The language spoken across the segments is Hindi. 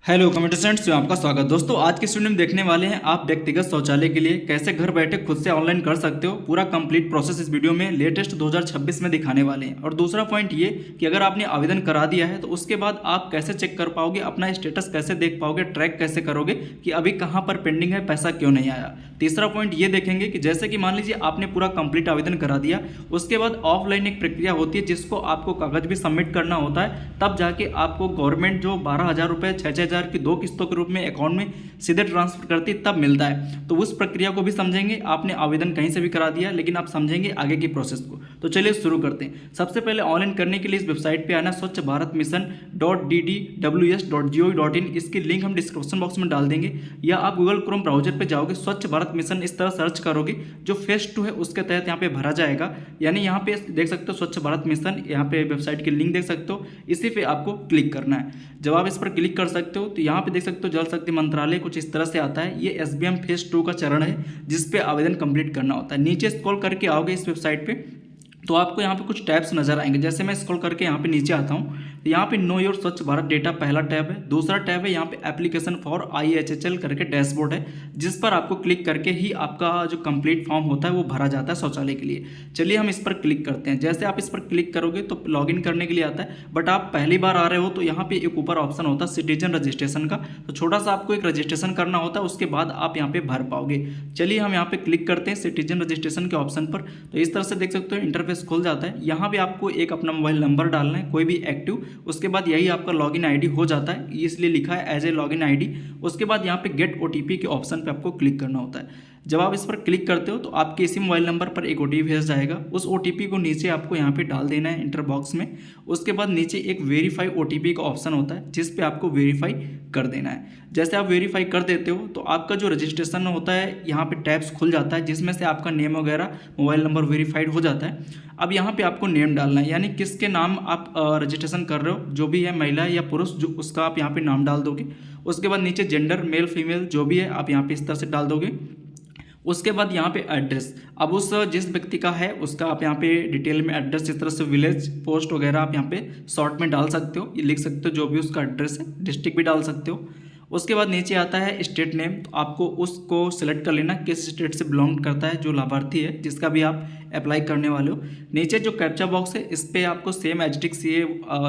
हेलो कंप्यूटर स्टूडेंट्स में आपका स्वागत। दोस्तों आज के स्टूडियो में देखने वाले हैं आप व्यक्तिगत शौचालय के लिए कैसे घर बैठे खुद से ऑनलाइन कर सकते हो। पूरा कंप्लीट प्रोसेस इस वीडियो में लेटेस्ट 2026 में दिखाने वाले हैं। और दूसरा पॉइंट ये कि अगर आपने आवेदन करा दिया है तो उसके बाद आप कैसे चेक कर पाओगे, अपना स्टेटस कैसे देख पाओगे, ट्रैक कैसे करोगे कि अभी कहाँ पर पेंडिंग है, पैसा क्यों नहीं आया। तीसरा पॉइंट ये देखेंगे कि जैसे कि मान लीजिए आपने पूरा कंप्लीट आवेदन करा दिया, उसके बाद ऑफलाइन एक प्रक्रिया होती है जिसको आपको कागज भी सबमिट करना होता है, तब जाके आपको गवर्नमेंट जो 12,000 रुपये 6,000 की 2 किस्तों के रूप में अकाउंट में सीधे ट्रांसफर करती है तब मिलता है। तो उस प्रक्रिया को भी समझेंगे। आपने आवेदन कहीं से भी करा दिया लेकिन आप समझेंगे आगे की प्रोसेस को। तो चलिए शुरू करते हैं। सबसे पहले ऑनलाइन करने के लिए इस वेबसाइट पे आना, स्वच्छ भारत मिशन .ddws.gov.in। इसकी लिंक हम डिस्क्रिप्शन बॉक्स में डाल देंगे, या आप गूगल क्रोम ब्राउजर पे जाओगे, स्वच्छ भारत मिशन इस तरह सर्च करोगे, जो फेज 2 है उसके तहत यहाँ पे भरा जाएगा। यानी यहाँ पे देख सकते हो स्वच्छ भारत मिशन, यहाँ पे वेबसाइट की लिंक देख सकते हो, इसी पे आपको क्लिक करना है। जब आप इस पर क्लिक कर सकते हो तो यहाँ पे देख सकते हो जल शक्ति मंत्रालय कुछ इस तरह से आता है। ये SBM फेज 2 का चरण है जिस पे आवेदन कंप्लीट करना होता है। नीचे स्क्रॉल करके आओगे इस वेबसाइट पे तो आपको यहाँ पे कुछ टैब्स नजर आएंगे। जैसे मैं स्क्रॉल करके यहाँ पे नीचे आता हूँ तो यहाँ पे नो योर स्वच्छ भारत डेटा पहला टैब है। दूसरा टैब है यहाँ पे एप्लीकेशन फॉर IHHL करके डैशबोर्ड है, जिस पर आपको क्लिक करके ही आपका जो कंप्लीट फॉर्म होता है वो भरा जाता है शौचालय के लिए। चलिए हम इस पर क्लिक करते हैं। जैसे आप इस पर क्लिक करोगे तो लॉगिन करने के लिए आता है, बट आप पहली बार आ रहे हो तो यहाँ पे एक ऊपर ऑप्शन होता है सिटीजन रजिस्ट्रेशन का, तो छोटा सा आपको एक रजिस्ट्रेशन करना होता है, उसके बाद आप यहाँ पे भर पाओगे। चलिए हम यहाँ पे क्लिक करते हैं सिटीजन रजिस्ट्रेशन के ऑप्शन पर। तो इस तरह से देख सकते हो इंटरफेस खुल जाता है। यहाँ पे आपको एक अपना मोबाइल नंबर डालना है, कोई भी एक्टिव, उसके बाद यही आपका लॉगिन आईडी हो जाता है, इसलिए लिखा है एज ए लॉगिन आईडी। उसके बाद यहाँ पे गेट OTP के ऑप्शन पे आपको क्लिक करना होता है। जब आप इस पर क्लिक करते हो तो आपके इसी मोबाइल नंबर पर एक OTP भेज जाएगा। उस OTP को नीचे आपको यहाँ पे डाल देना है इंटर बॉक्स में। उसके बाद नीचे एक वेरीफाई OTP का ऑप्शन होता है जिस पे आपको वेरीफाई कर देना है। जैसे आप वेरीफाई कर देते हो तो आपका जो रजिस्ट्रेशन होता है यहाँ पे टैब्स खुल जाता है, जिसमें से आपका नेम वगैरह मोबाइल नंबर वेरीफाइड हो जाता है। अब यहाँ पे आपको नेम डालना है, यानी किसके नाम आप रजिस्ट्रेशन कर रहे हो, जो भी है महिला या पुरुष, जो उसका आप यहाँ पे नाम डाल दोगे। उसके बाद नीचे जेंडर मेल फीमेल जो भी है आप यहाँ पे इस तरह से डाल दोगे। उसके बाद यहाँ पे एड्रेस, अब उस जिस व्यक्ति का है उसका आप यहाँ पे डिटेल में एड्रेस, इस तरह से विलेज पोस्ट वगैरह आप यहाँ पे शॉर्ट में डाल सकते हो, ये लिख सकते हो जो भी उसका एड्रेस है, डिस्ट्रिक्ट भी डाल सकते हो। उसके बाद नीचे आता है स्टेट नेम, तो आपको उसको सिलेक्ट कर लेना किस स्टेट से बिलोंग करता है जो लाभार्थी है जिसका भी आप अप्लाई करने वाले हो। नीचे जो कैप्चा बॉक्स है इस पर आपको सेम एजटिक्स ये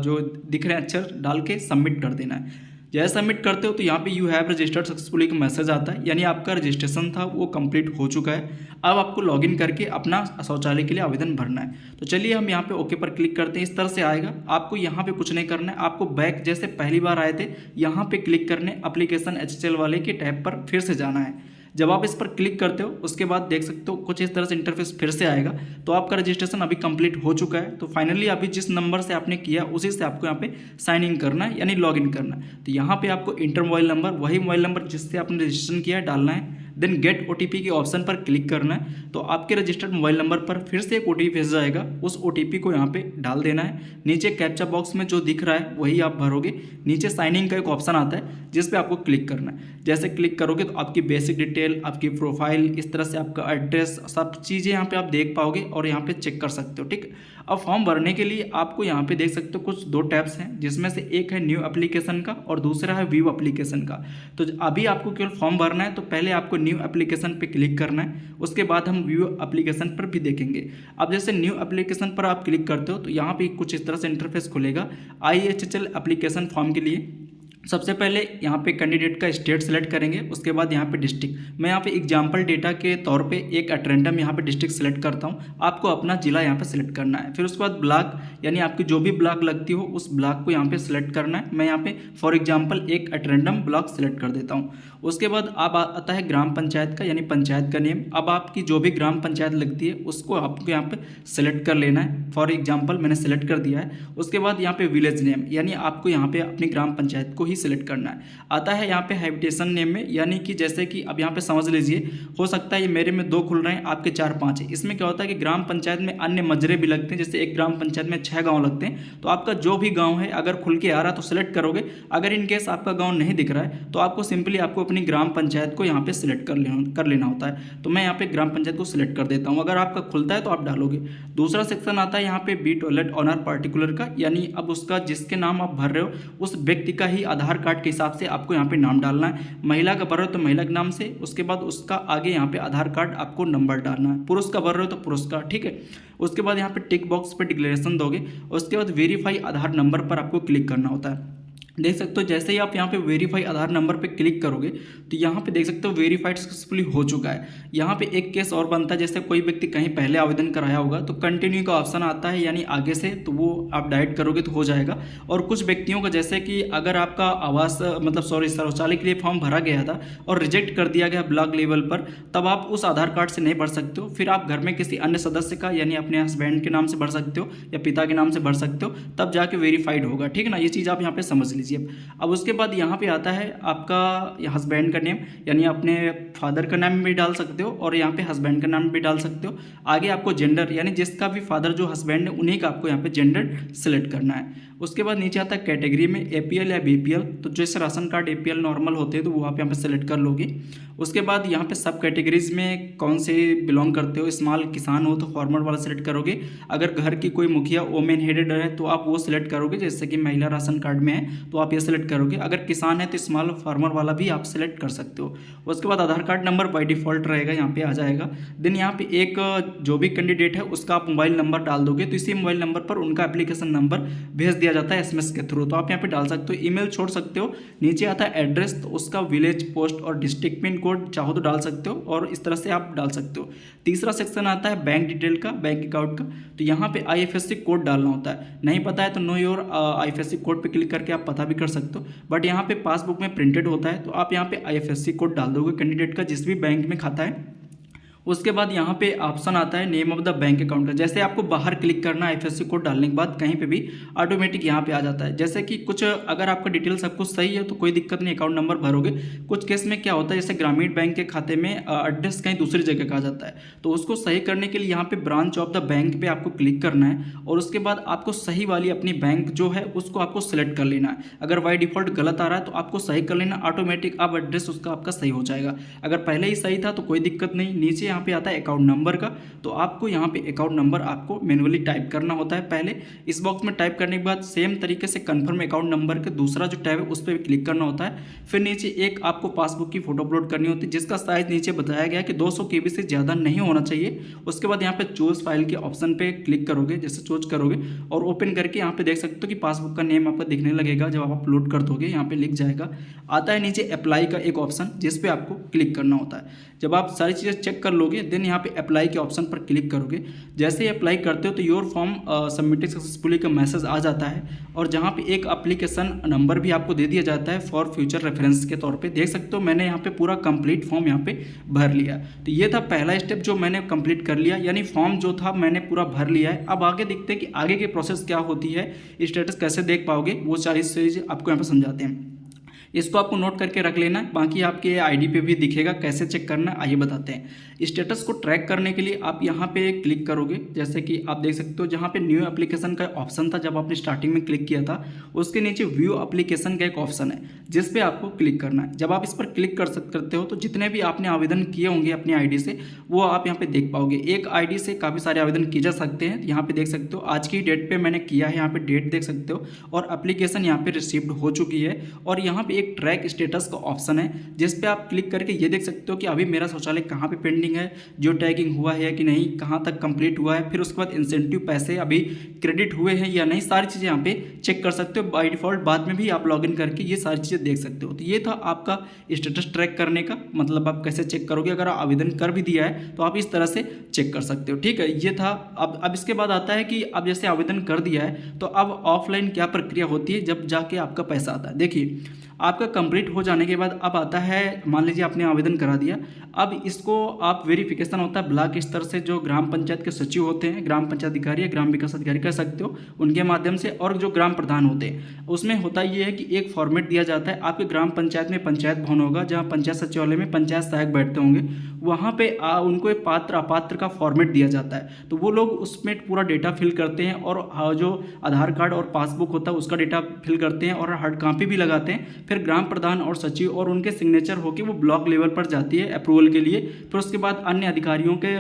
जो दिख रहे हैं अक्षर डाल के सबमिट कर देना है। जैसे सबमिट करते हो तो यहाँ पे यू हैव रजिस्टर्ड सक्सेसफुली का मैसेज आता है, यानी आपका रजिस्ट्रेशन था वो कंप्लीट हो चुका है। अब आपको लॉगिन करके अपना शौचालय के लिए आवेदन भरना है। तो चलिए हम यहाँ पे ओके पर क्लिक करते हैं। इस तरह से आएगा। आपको यहाँ पे कुछ नहीं करना है, आपको बैक जैसे पहली बार आए थे यहाँ पे क्लिक करने, एप्लीकेशन HHL वाले के टैब पर फिर से जाना है। जब आप इस पर क्लिक करते हो उसके बाद देख सकते हो कुछ इस तरह से इंटरफेस फिर से आएगा। तो आपका रजिस्ट्रेशन अभी कंप्लीट हो चुका है। तो फाइनली अभी जिस नंबर से आपने किया उसी से आपको यहाँ पे साइन इन करना है, यानी लॉगिन करना है। तो यहाँ पे आपको इंटर मोबाइल नंबर, वही मोबाइल नंबर जिससे आपने रजिस्ट्रेशन किया है, डालना है। देन गेट OTP के ऑप्शन पर क्लिक करना है। तो आपके रजिस्टर्ड मोबाइल नंबर पर फिर से एक OTP भेजा जाएगा, उस OTP को यहाँ पे डाल देना है। नीचे कैप्चा बॉक्स में जो दिख रहा है वही आप भरोगे। नीचे साइन इन का एक ऑप्शन आता है जिस पे आपको क्लिक करना है। जैसे क्लिक करोगे तो आपकी बेसिक डिटेल, आपकी प्रोफाइल, इस तरह से आपका एड्रेस, सब चीज़ें यहाँ पे आप देख पाओगे और यहाँ पे चेक कर सकते हो। ठीक, अब फॉर्म भरने के लिए आपको यहाँ पे देख सकते हो कुछ 2 टैब्स हैं, जिसमें से एक है न्यू एप्लीकेशन का और दूसरा है व्यू एप्लीकेशन का। तो अभी आपको केवल फॉर्म भरना है तो पहले आपको न्यू एप्लीकेशन पे क्लिक करना है, उसके बाद हम व्यू एप्लीकेशन पर भी देखेंगे। अब जैसे न्यू एप्लीकेशन पर आप क्लिक करते हो तो यहाँ पे कुछ इस तरह से इंटरफेस खुलेगा IHHL एप्लीकेशन फॉर्म के लिए। सबसे पहले यहाँ पे कैंडिडेट का स्टेट सेलेक्ट करेंगे, उसके बाद यहाँ पे डिस्ट्रिक्ट। मैं यहाँ पे एग्जांपल डेटा के तौर पे एक एट रैंडम यहाँ पे डिस्ट्रिक्ट सेलेक्ट करता हूँ। आपको अपना जिला यहाँ पे सेलेक्ट करना है। फिर उसके बाद ब्लॉक, यानी आपकी जो भी ब्लॉक लगती हो उस ब्लॉक को यहाँ पे सेलेक्ट करना है। मैं यहाँ पे फॉर एग्जाम्पल एक एट रैंडम ब्लॉक सेलेक्ट कर देता हूँ। उसके बाद अब आता है ग्राम पंचायत का, यानी पंचायत का नेम। अब आपकी जो भी ग्राम पंचायत लगती है उसको आपको यहाँ पे सेलेक्ट कर लेना है। फॉर एग्जाम्पल मैंने सेलेक्ट कर दिया है। उसके बाद यहाँ पे विलेज नेम, यानी आपको यहाँ पे अपनी ग्राम पंचायत को ही सिलेक्ट करना है। आता है यहाँ पे हैबिटेशन नेम में, यानी कि जैसे कि अब यहाँ पे समझ लीजिए, हो सकता है ये मेरे में 2 खुल रहे हैं, आपके 4-5 है। इसमें क्या होता है कि ग्राम पंचायत में अन्य मजरे भी लगते हैं, जैसे एक ग्राम पंचायत में 6 गांव लगते हैं। तो आपका जो भी गांव है अगर खुल के आ रहा है तो सिलेक्ट करोगे। अगर इन केस आपका गाँव नहीं दिख रहा है तो आपको सिंपली आपको अपनी ग्राम पंचायत को यहाँ पे सिलेक्ट कर लेना होता है। तो मैं यहाँ पे ग्राम पंचायत को सिलेक्ट कर देता हूँ। अगर आपका खुलता है तो आप डालोगे। दूसरा सेक्शन आता है यहाँ पे बी टॉयलेट ऑनर पार्टिकुलर का, यानी अब उसका जिसके नाम आप भर रहे हो उस व्यक्ति का ही आधार कार्ड के हिसाब से आपको यहाँ पे नाम डालना है। महिला का भर रहे हो तो महिला के नाम से, उसके बाद उसका आगे यहाँ पे आधार कार्ड आपको नंबर डालना है। पुरुष का भर रहे हो तो पुरुष का, ठीक है। उसके बाद यहाँ पे टिक बॉक्स पे डिक्लेरेशन दोगे, उसके बाद वेरीफाई आधार नंबर पर आपको क्लिक करना होता है। देख सकते हो जैसे ही आप यहाँ पे वेरीफाई आधार नंबर पे क्लिक करोगे तो यहाँ पे देख सकते हो वेरीफाइड सक्सेसफुली हो चुका है। यहाँ पे एक केस और बनता है, जैसे कोई व्यक्ति कहीं पहले आवेदन कराया होगा तो कंटिन्यू का ऑप्शन आता है, यानी आगे से, तो वो आप डायरेक्ट करोगे तो हो जाएगा। और कुछ व्यक्तियों का जैसे कि अगर आपका आवास शौचालय के लिए फॉर्म भरा गया था और रिजेक्ट कर दिया गया ब्लॉक लेवल पर, तब आप उस आधार कार्ड से नहीं भर सकते हो, फिर आप घर में किसी अन्य सदस्य का यानी अपने हस्बैंड के नाम से भर सकते हो या पिता के नाम से भर सकते हो, तब जाके वेरीफाइड होगा, ठीक है ना। ये चीज़ आप यहाँ पे समझ लीजिए। अब उसके बाद यहाँ पे आता है आपका हस्बैंड का नेम, यानी अपने फादर का नाम भी डाल सकते हो और यहाँ पे हस्बैंड का नाम भी डाल सकते हो। आगे आपको जेंडर, यानी जिसका भी फादर जो हस्बैंड है उन्हीं का आपको यहाँ पे जेंडर सेलेक्ट करना है। उसके बाद नीचे आता है कैटेगरी में APL या BPL, तो जैसे राशन कार्ड APL नॉर्मल होते हैं तो वो आप यहाँ पे सेलेक्ट कर लोगे। उसके बाद यहाँ पे सब कैटेगरीज में कौन से बिलोंग करते हो, स्मॉल किसान हो तो फार्मर वाला सेलेक्ट करोगे, अगर घर की कोई मुखिया वोमेन हेडेड है तो आप वो सिलेक्ट करोगे, जैसे कि महिला राशन कार्ड में है तो आप ये सेलेक्ट करोगे, अगर किसान है तो स्मॉल फार्मर वाला भी आप सेलेक्ट कर सकते हो। उसके बाद आधार कार्ड नंबर बाय डिफ़ॉल्ट रहेगा, यहाँ पे आ जाएगा। देन यहाँ पे एक जो भी कैंडिडेट है उसका आप मोबाइल नंबर डाल दोगे तो इसी मोबाइल नंबर पर उनका एप्लीकेशन नंबर भेज दिया जाता है SMS के थ्रू, तो आप यहाँ पे डाल सकते हो। ईमेल छोड़ सकते हो। नीचे आता है एड्रेस, तो उसका विलेज, पोस्ट और डिस्ट्रिक्ट पिन कोड चाहो तो डाल सकते हो और इस तरह से आप डाल सकते हो। तीसरा सेक्शन आता है बैंक डिटेल का, बैंक अकाउंट का, तो यहाँ पे IFSC कोड डालना होता है। नहीं पता है तो नो योर IFSC कोड पे क्लिक करके आप पता भी कर सकते हो, बट यहाँ पे पासबुक में प्रिंटेड होता है तो आप यहाँ पे IFSC कोड डाल दोगे कैंडिडेट का जिस भी बैंक में खाता है। उसके बाद यहाँ पे ऑप्शन आता है name of the bank account का, जैसे आपको बाहर क्लिक करना है IFSC कोड डालने के बाद कहीं पे भी ऑटोमेटिक यहाँ पे आ जाता है। जैसे कि कुछ अगर आपका डिटेल सब कुछ सही है तो कोई दिक्कत नहीं, अकाउंट नंबर भरोगे। कुछ केस में क्या होता है, जैसे ग्रामीण बैंक के खाते में एड्रेस कहीं दूसरी जगह का आ जाता है, तो उसको सही करने के लिए यहाँ पे ब्रांच ऑफ द बैंक पे आपको क्लिक करना है और उसके बाद आपको सही वाली अपनी बैंक जो है उसको आपको सेलेक्ट कर लेना है। अगर बाय डिफॉल्ट गलत आ रहा है तो आपको सही कर लेना, ऑटोमेटिक अब एड्रेस उसका आपका सही हो जाएगा। अगर पहले ही सही था तो कोई दिक्कत नहीं। नीचे यहाँ पे आता है अकाउंट नंबर का, तो आपको यहाँ पे अकाउंट नंबर आपको मैन्युअली टाइप करना होता है पहले। इस बॉक्स में टाइप करने के बाद सेम तरीके से कंफर्म अकाउंट नंबर के दूसरा जो टैब है उस पर क्लिक करना होता है। फिर नीचे एक आपको पासबुक की फोटो अपलोड करनी होती है जिसका साइज नीचे बताया गया है कि 200 KB से ज़्यादा नहीं होना चाहिए। उसके बाद यहाँ पे चूज फाइल के ऑप्शन पे क्लिक करोगे, जैसे चूज करोगे और ओपन करके यहाँ पे देख सकते हो कि पासबुक का नेम आपको दिखने लगेगा जब आप अपलोड कर दोगे, यहाँ पे लिख जाएगा। आता है नीचे अप्लाई का एक ऑप्शन जिस पे आपको क्लिक करना होता है। जब आप सारी चीज़ें चेक कर लोगे देन यहाँ पे अप्लाई के ऑप्शन पर क्लिक करोगे। जैसे ही अप्लाई करते हो तो योर फॉर्म सबमिटेड सक्सेसफुली का मैसेज आ जाता है और जहाँ पे एक एप्लीकेशन नंबर भी आपको दे दिया जाता है फॉर फ्यूचर रेफरेंस के तौर पे। देख सकते हो मैंने यहाँ पे पूरा कंप्लीट फॉर्म यहाँ पे भर लिया। तो ये था पहला स्टेप जो मैंने कंप्लीट कर लिया, यानी फॉर्म जो था मैंने पूरा भर लिया है। अब आगे देखते हैं कि आगे की प्रोसेस क्या होती है, स्टेटस कैसे देख पाओगे, वो सारी चीज़ आपको यहाँ पर समझाते हैं। इसको आपको नोट करके रख लेना है, बाकी आपके आईडी पे भी दिखेगा कैसे चेक करना है। आइए बताते हैं। स्टेटस को ट्रैक करने के लिए आप यहाँ पे क्लिक करोगे, जैसे कि आप देख सकते हो जहाँ पे न्यू एप्लीकेशन का ऑप्शन था जब आपने स्टार्टिंग में क्लिक किया था, उसके नीचे व्यू एप्लीकेशन का एक ऑप्शन है जिस पे आपको क्लिक करना है। जब आप इस पर क्लिक करते हो तो जितने भी आपने आवेदन किए होंगे अपनी आईडी से वो आप यहाँ पे देख पाओगे। एक आईडी से काफ़ी सारे आवेदन किए जा सकते हैं। यहाँ पे देख सकते हो आज की डेट पे मैंने किया है, यहाँ पे डेट देख सकते हो और एप्लीकेशन यहाँ पे रिसीव्ड हो चुकी है। और यहाँ पे एक ट्रैक स्टेटस का ऑप्शन है जिस पे आप क्लिक करके ये देख सकते हो कि अभी मेरा शौचालय कहाँ पे पेंडिंग है, जियो टैगिंग हुआ है कि नहीं, कहाँ तक कंप्लीट हुआ है, फिर उसके बाद इंसेंटिव पैसे अभी क्रेडिट हुए हैं या नहीं, सारी चीज़ें यहाँ पे चेक कर सकते हो। बाय डिफॉल्ट बाद में भी आप लॉगिन करके ये सारी चीज़ें देख सकते हो। तो ये था आपका स्टेटस ट्रैक करने का, मतलब आप कैसे चेक करोगे। अगर आप आवेदन कर भी दिया है तो आप इस तरह से चेक कर सकते हो, ठीक है। ये था। अब इसके बाद आता है कि अब जैसे आवेदन कर दिया है तो अब ऑफलाइन क्या प्रक्रिया होती है जब जाके आपका पैसा आता है। देखिए आपका कंप्लीट हो जाने के बाद अब आता है, मान लीजिए आपने आवेदन करा दिया, अब इसको आप वेरिफिकेशन होता है ब्लॉक स्तर से, जो ग्राम पंचायत के सचिव होते हैं, ग्राम पंचायत अधिकारी या ग्राम विकास अधिकारी कह सकते हो, उनके माध्यम से, और जो ग्राम प्रधान होते हैं उसमें होता ये है कि एक फॉर्मेट दिया जाता है। आपके ग्राम पंचायत में पंचायत भवन होगा जहाँ पंचायत सचिवालय में पंचायत सहायक बैठते होंगे, वहाँ पे उनको एक पात्र अपात्र का फॉर्मेट दिया जाता है। तो वो लोग उसमें पूरा डेटा फिल करते हैं और जो आधार कार्ड और पासबुक होता है उसका डेटा फिल करते हैं और हार्ड कॉपी भी लगाते हैं। फिर ग्राम प्रधान और सचिव और उनके सिग्नेचर होकर वो ब्लॉक लेवल पर जाती है अप्रूवल के लिए, फिर उसके बाद अन्य अधिकारियों के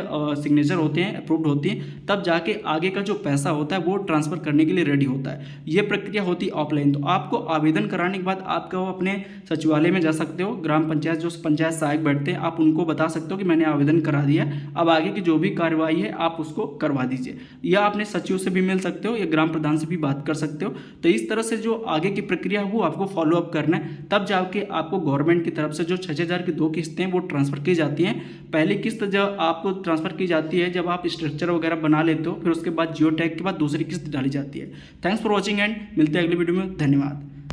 सिग्नेचर होते हैं, अप्रूव्ड होती हैं, तब जाके आगे का जो पैसा होता है वो ट्रांसफ़र करने के लिए रेडी होता है। ये प्रक्रिया होती है ऑफलाइन। तो आपको आवेदन कराने के बाद आपका वो अपने सचिवालय में जा सकते हो, ग्राम पंचायत जो पंचायत सहायक बैठते हैं, आप उनको बता सकते हो कि मैंने आवेदन करा दिया, अब आगे की जो भी कार्रवाई है आप उसको करवा दीजिए। या अपने सचिव से भी मिल सकते हो या ग्राम प्रधान से भी बात कर सकते हो। तो इस तरह से जो आगे की प्रक्रिया है वो आपको फॉलो अप करना है, तब जाके आपको गवर्नमेंट की तरफ से जो 6,000 की 2 किस्तें वो ट्रांसफ़र की जाती हैं। पहली किस्त जब आपको ट्रांसफ़र की जाती है जब आप स्ट्रक्चर वगैरह बना लेते हो, फिर उसके बाद जियो टैग के बाद दूसरी किस्त डाली जाती है। थैंक्स फॉर वॉचिंग एंड मिलते हैं अगली वीडियो में। धन्यवाद।